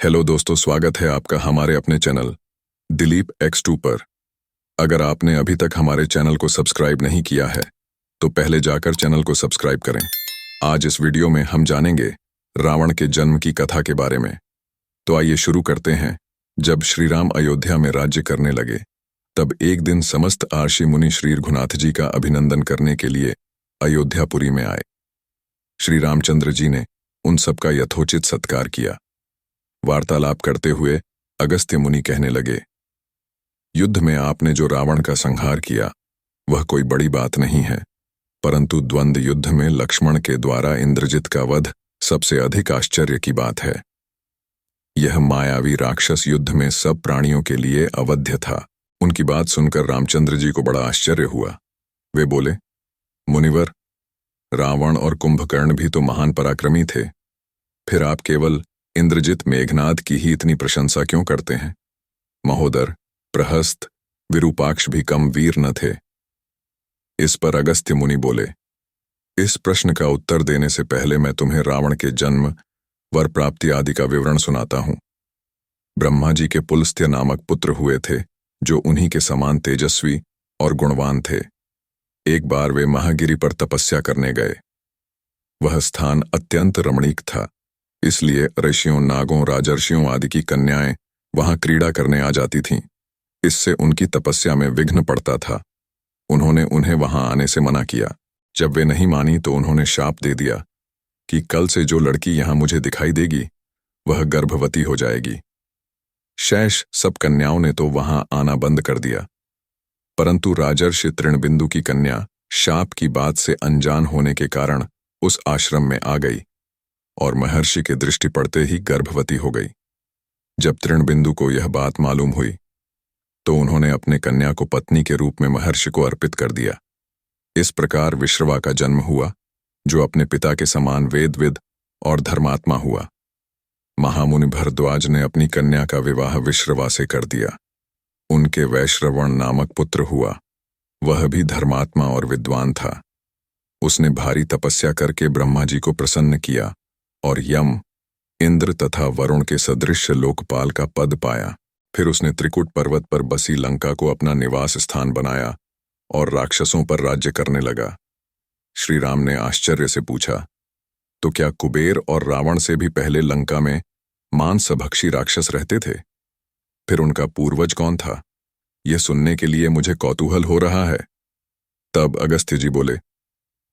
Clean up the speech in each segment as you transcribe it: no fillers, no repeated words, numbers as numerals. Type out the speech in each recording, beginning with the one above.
Hello दोस्तों, स्वागत है आपका हमारे अपने चैनल दिलीप X2 पर। अगर आपने अभी तक हमारे चैनल को सब्सक्राइब नहीं किया है तो पहले जाकर चैनल को सब्सक्राइब करें। आज इस वीडियो में हम जानेंगे रावण के जन्म की कथा के बारे में। तो आइए शुरू करते हैं। जब श्री राम अयोध्या में राज्य करने लगे तब एक दिन समस्त आर्षि मुनि श्री रघुनाथ जी का अभिनंदन करने के लिए अयोध्यापुरी में आए। श्री रामचंद्र जी ने उन सबका यथोचित सत्कार किया। वार्तालाप करते हुए अगस्त्य मुनि कहने लगे, युद्ध में आपने जो रावण का संहार किया वह कोई बड़ी बात नहीं है, परंतु द्वंद्व युद्ध में लक्ष्मण के द्वारा इंद्रजित का वध सबसे अधिक आश्चर्य की बात है। यह मायावी राक्षस युद्ध में सब प्राणियों के लिए अवध्य था। उनकी बात सुनकर रामचंद्र जी को बड़ा आश्चर्य हुआ। वे बोले, मुनिवर, रावण और कुंभकर्ण भी तो महान पराक्रमी थे, फिर आप केवल इंद्रजित मेघनाद की ही इतनी प्रशंसा क्यों करते हैं? महोदर, प्रहस्त, विरूपाक्ष भी कम वीर न थे। इस पर अगस्त्य मुनि बोले, इस प्रश्न का उत्तर देने से पहले मैं तुम्हें रावण के जन्म, वर प्राप्ति आदि का विवरण सुनाता हूं। ब्रह्मा जी के पुलस्त्य नामक पुत्र हुए थे जो उन्हीं के समान तेजस्वी और गुणवान थे। एक बार वे महागिरि पर तपस्या करने गए। वह स्थान अत्यंत रमणीक था, इसलिए ऋषियों, नागों, राजर्षियों आदि की कन्याएं वहां क्रीड़ा करने आ जाती थीं। इससे उनकी तपस्या में विघ्न पड़ता था। उन्होंने उन्हें वहां आने से मना किया। जब वे नहीं मानी तो उन्होंने शाप दे दिया कि कल से जो लड़की यहां मुझे दिखाई देगी वह गर्भवती हो जाएगी। शेष सब कन्याओं ने तो वहां आना बंद कर दिया, परंतु राजर्षि तृणबिंदु की कन्या शाप की बात से अनजान होने के कारण उस आश्रम में आ गई और महर्षि के दृष्टि पड़ते ही गर्भवती हो गई। जब तृणबिंदु को यह बात मालूम हुई तो उन्होंने अपने कन्या को पत्नी के रूप में महर्षि को अर्पित कर दिया। इस प्रकार विश्रवा का जन्म हुआ, जो अपने पिता के समान वेदविद और धर्मात्मा हुआ। महामुनि भरद्वाज ने अपनी कन्या का विवाह विश्रवा से कर दिया। उनके वैश्रवण नामक पुत्र हुआ। वह भी धर्मात्मा और विद्वान था। उसने भारी तपस्या करके ब्रह्मा जी को प्रसन्न किया और यम, इंद्र तथा वरुण के सदृश लोकपाल का पद पाया। फिर उसने त्रिकुट पर्वत पर बसी लंका को अपना निवास स्थान बनाया और राक्षसों पर राज्य करने लगा। श्री राम ने आश्चर्य से पूछा, तो क्या कुबेर और रावण से भी पहले लंका में मांसभक्षी राक्षस रहते थे? फिर उनका पूर्वज कौन था? यह सुनने के लिए मुझे कौतूहल हो रहा है। तब अगस्त्य जी बोले,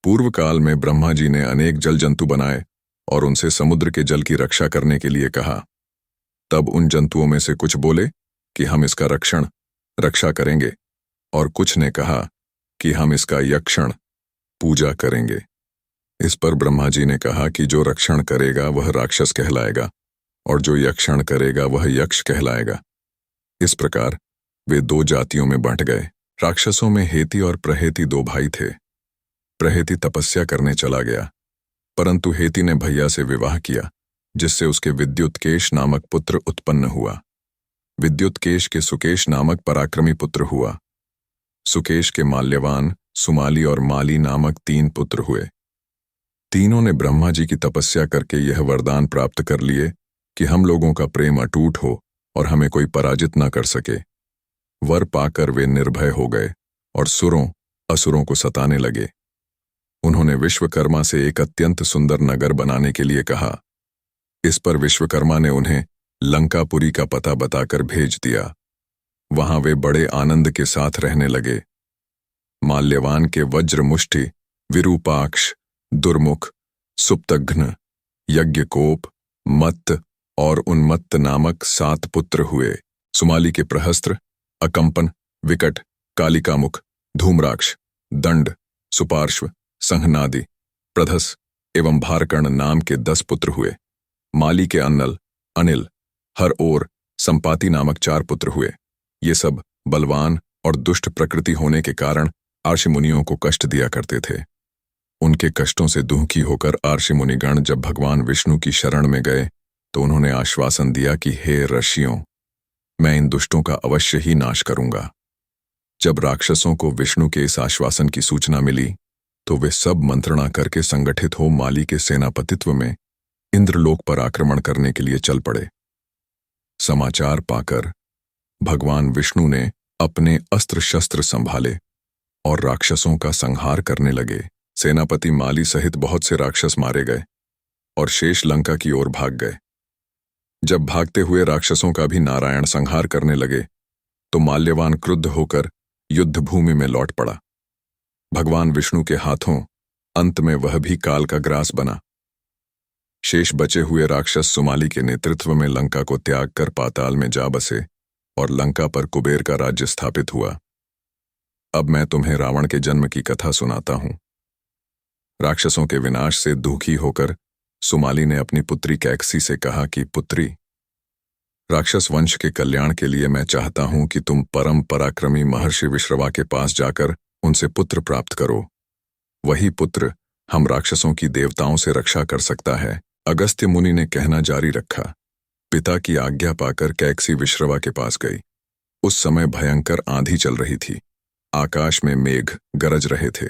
पूर्व काल में ब्रह्मा जी ने अनेक जल जंतु बनाए और उनसे समुद्र के जल की रक्षा करने के लिए कहा। तब उन जंतुओं में से कुछ बोले कि हम इसका रक्षा करेंगे, और कुछ ने कहा कि हम इसका यक्षण, पूजा करेंगे। इस पर ब्रह्मा जी ने कहा कि जो रक्षण करेगा वह राक्षस कहलाएगा और जो यक्षण करेगा वह यक्ष कहलाएगा। इस प्रकार वे दो जातियों में बंट गए। राक्षसों में हेति और प्रहेति दो भाई थे। प्रहेति तपस्या करने चला गया, परंतु हेति ने भैया से विवाह किया, जिससे उसके विद्युत्केश नामक पुत्र उत्पन्न हुआ। विद्युत्केश के सुकेश नामक पराक्रमी पुत्र हुआ। सुकेश के माल्यवान, सुमाली और माली नामक 3 पुत्र हुए। तीनों ने ब्रह्मा जी की तपस्या करके यह वरदान प्राप्त कर लिए कि हम लोगों का प्रेम अटूट हो और हमें कोई पराजित न कर सके। वर पाकर वे निर्भय हो गए और सुरों, असुरों को सताने लगे। उन्होंने विश्वकर्मा से एक अत्यंत सुंदर नगर बनाने के लिए कहा। इस पर विश्वकर्मा ने उन्हें लंकापुरी का पता बताकर भेज दिया। वहां वे बड़े आनंद के साथ रहने लगे। माल्यवान के वज्रमुष्टि, विरूपाक्ष, दुर्मुख, सुप्तघ्न, यज्ञकोप, मत्त और उन्मत्त नामक 7 पुत्र हुए। सुमाली के प्रहस्त्र, अकंपन, विकट, कालिकामुख, धूम्राक्ष, दंड, सुपार्श्व, संहनादि, प्रधस एवं भारकर्ण नाम के 10 पुत्र हुए। माली के अन्नल, अनिल, हर और संपाति नामक 4 पुत्र हुए। ये सब बलवान और दुष्ट प्रकृति होने के कारण आर्षि मुनियों को कष्ट दिया करते थे। उनके कष्टों से दुखी होकर आर्षि मुनिगण जब भगवान विष्णु की शरण में गए तो उन्होंने आश्वासन दिया कि हे ऋषियों, मैं इन दुष्टों का अवश्य ही नाश करूंगा। जब राक्षसों को विष्णु के इस आश्वासन की सूचना मिली तो वे सब मंत्रणा करके संगठित हो माली के सेनापतित्व में इंद्रलोक पर आक्रमण करने के लिए चल पड़े। समाचार पाकर भगवान विष्णु ने अपने अस्त्र शस्त्र संभाले और राक्षसों का संहार करने लगे। सेनापति माली सहित बहुत से राक्षस मारे गए और शेष लंका की ओर भाग गए। जब भागते हुए राक्षसों का भी नारायण संहार करने लगे तो माल्यवान क्रुद्ध होकर युद्ध भूमि में लौट पड़ा। भगवान विष्णु के हाथों अंत में वह भी काल का ग्रास बना। शेष बचे हुए राक्षस सुमाली के नेतृत्व में लंका को त्याग कर पाताल में जा बसे और लंका पर कुबेर का राज्य स्थापित हुआ। अब मैं तुम्हें रावण के जन्म की कथा सुनाता हूं। राक्षसों के विनाश से दुखी होकर सुमाली ने अपनी पुत्री कैकसी से कहा कि पुत्री, राक्षस वंश के कल्याण के लिए मैं चाहता हूं कि तुम परम पराक्रमी महर्षि विश्रवा के पास जाकर उनसे पुत्र प्राप्त करो। वही पुत्र हम राक्षसों की देवताओं से रक्षा कर सकता है। अगस्त्य मुनि ने कहना जारी रखा। पिता की आज्ञा पाकर कैकसी विश्रवा के पास गई। उस समय भयंकर आंधी चल रही थी। आकाश में मेघ गरज रहे थे।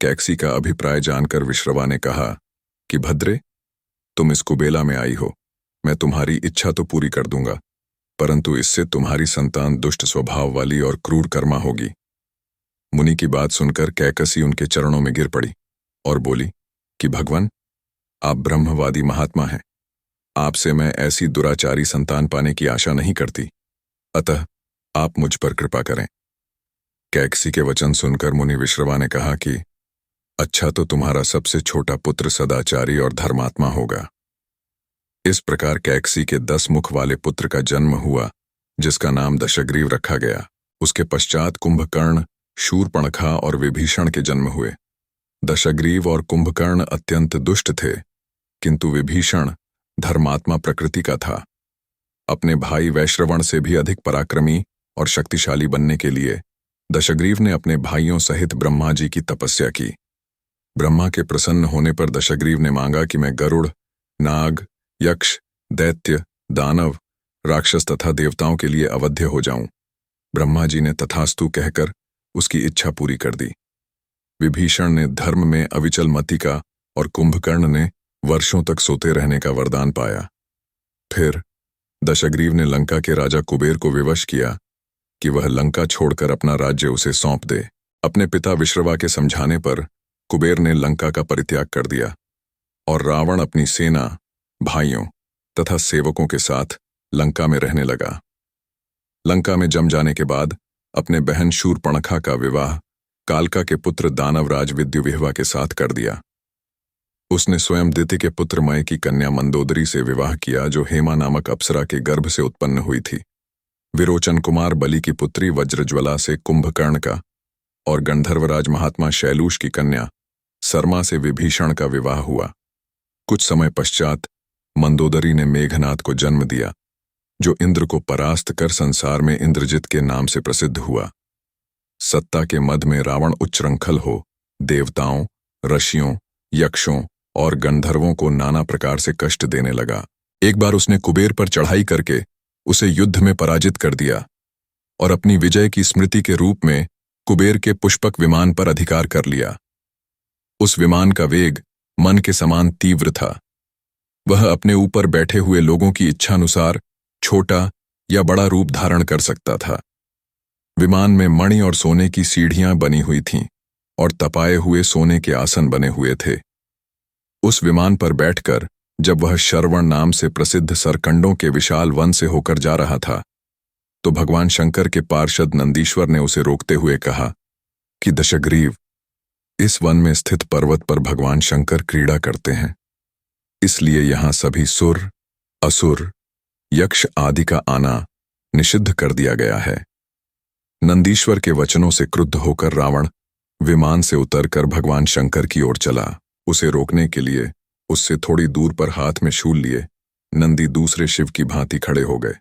कैकसी का अभिप्राय जानकर विश्रवा ने कहा कि भद्रे, तुम इस कुबेला में आई हो, मैं तुम्हारी इच्छा तो पूरी कर दूंगा, परंतु इससे तुम्हारी संतान दुष्ट स्वभाव वाली और क्रूर कर्मा होगी। मुनि की बात सुनकर कैकसी उनके चरणों में गिर पड़ी और बोली कि भगवान, आप ब्रह्मवादी महात्मा हैं, आपसे मैं ऐसी दुराचारी संतान पाने की आशा नहीं करती, अतः आप मुझ पर कृपा करें। कैकसी के वचन सुनकर मुनि विश्रवा ने कहा कि अच्छा, तो तुम्हारा सबसे छोटा पुत्र सदाचारी और धर्मात्मा होगा। इस प्रकार कैकसी के 10 मुख वाले पुत्र का जन्म हुआ, जिसका नाम दशग्रीव रखा गया। उसके पश्चात कुंभकर्ण, शूर्पणखा और विभीषण के जन्म हुए। दशग्रीव और कुंभकर्ण अत्यंत दुष्ट थे, किंतु विभीषण धर्मात्मा प्रकृति का था। अपने भाई वैश्रवण से भी अधिक पराक्रमी और शक्तिशाली बनने के लिए दशग्रीव ने अपने भाइयों सहित ब्रह्मा जी की तपस्या की। ब्रह्मा के प्रसन्न होने पर दशग्रीव ने मांगा कि मैं गरुड़, नाग, यक्ष, दैत्य, दानव, राक्षस तथा देवताओं के लिए अवध्य हो जाऊं। ब्रह्मा जी ने तथास्तु कहकर उसकी इच्छा पूरी कर दी। विभीषण ने धर्म में अविचल मति का और कुंभकर्ण ने वर्षों तक सोते रहने का वरदान पाया। फिर दशग्रीव ने लंका के राजा कुबेर को विवश किया कि वह लंका छोड़कर अपना राज्य उसे सौंप दे। अपने पिता विश्रवा के समझाने पर कुबेर ने लंका का परित्याग कर दिया और रावण अपनी सेना, भाइयों तथा सेवकों के साथ लंका में रहने लगा। लंका में जम जाने के बाद अपने बहन शूर्पणखा का विवाह कालका के पुत्र दानवराज विद्युविह्वा के साथ कर दिया। उसने स्वयं दिति के पुत्र मय की कन्या मंदोदरी से विवाह किया, जो हेमा नामक अप्सरा के गर्भ से उत्पन्न हुई थी। विरोचन कुमार बलि की पुत्री वज्रज्वला से कुंभकर्ण का और गंधर्वराज महात्मा शैलूष की कन्या सरमा से विभीषण का विवाह हुआ। कुछ समय पश्चात मंदोदरी ने मेघनाद को जन्म दिया, जो इंद्र को परास्त कर संसार में इंद्रजित के नाम से प्रसिद्ध हुआ। सत्ता के मद में रावण उच्चृंखल हो देवताओं, ऋषियों, यक्षों और गंधर्वों को नाना प्रकार से कष्ट देने लगा। एक बार उसने कुबेर पर चढ़ाई करके उसे युद्ध में पराजित कर दिया और अपनी विजय की स्मृति के रूप में कुबेर के पुष्पक विमान पर अधिकार कर लिया। उस विमान का वेग मन के समान तीव्र था। वह अपने ऊपर बैठे हुए लोगों की इच्छानुसार छोटा या बड़ा रूप धारण कर सकता था। विमान में मणि और सोने की सीढ़ियां बनी हुई थीं और तपाए हुए सोने के आसन बने हुए थे। उस विमान पर बैठकर जब वह शरवण नाम से प्रसिद्ध सरकंडों के विशाल वन से होकर जा रहा था, तो भगवान शंकर के पार्षद नंदीश्वर ने उसे रोकते हुए कहा कि दशग्रीव, इस वन में स्थित पर्वत पर भगवान शंकर क्रीड़ा करते हैं, इसलिए यहां सभी सुर, असुर, यक्ष आदि का आना निषिद्ध कर दिया गया है। नंदीश्वर के वचनों से क्रुद्ध होकर रावण विमान से उतरकर भगवान शंकर की ओर चला। उसे रोकने के लिए उससे थोड़ी दूर पर हाथ में शूल लिए नंदी दूसरे शिव की भांति खड़े हो गए।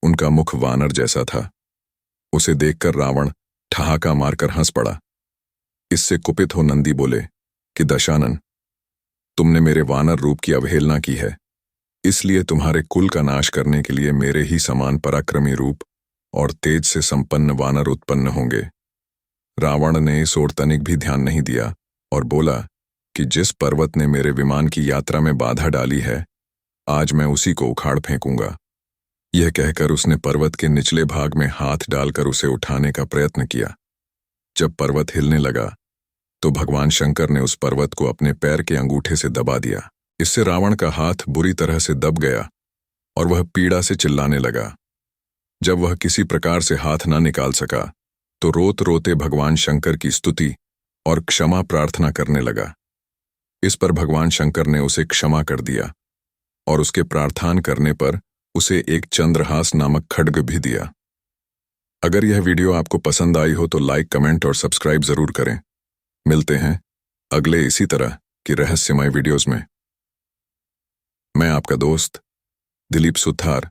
उनका मुख वानर जैसा था। उसे देखकर रावण ठहाका मारकर हंस पड़ा। इससे कुपित हो नंदी बोले कि दशानन, तुमने मेरे वानर रूप की अवहेलना की है, इसलिए तुम्हारे कुल का नाश करने के लिए मेरे ही समान पराक्रमी रूप और तेज से संपन्न वानर उत्पन्न होंगे। रावण ने इस ओर तनिक भी ध्यान नहीं दिया और बोला कि जिस पर्वत ने मेरे विमान की यात्रा में बाधा डाली है, आज मैं उसी को उखाड़ फेंकूंगा। यह कहकर उसने पर्वत के निचले भाग में हाथ डालकर उसे उठाने का प्रयत्न किया। जब पर्वत हिलने लगा तो भगवान शंकर ने उस पर्वत को अपने पैर के अंगूठे से दबा दिया। इससे रावण का हाथ बुरी तरह से दब गया और वह पीड़ा से चिल्लाने लगा। जब वह किसी प्रकार से हाथ न निकाल सका तो रोते रोते भगवान शंकर की स्तुति और क्षमा प्रार्थना करने लगा। इस पर भगवान शंकर ने उसे क्षमा कर दिया और उसके प्रार्थना करने पर उसे एक चंद्रहास नामक खड्ग भी दिया। अगर यह वीडियो आपको पसंद आई हो तो लाइक, कमेंट और सब्सक्राइब जरूर करें। मिलते हैं अगले इसी तरह की रहस्यमय वीडियोस में। मैं आपका दोस्त दिलीप सुथार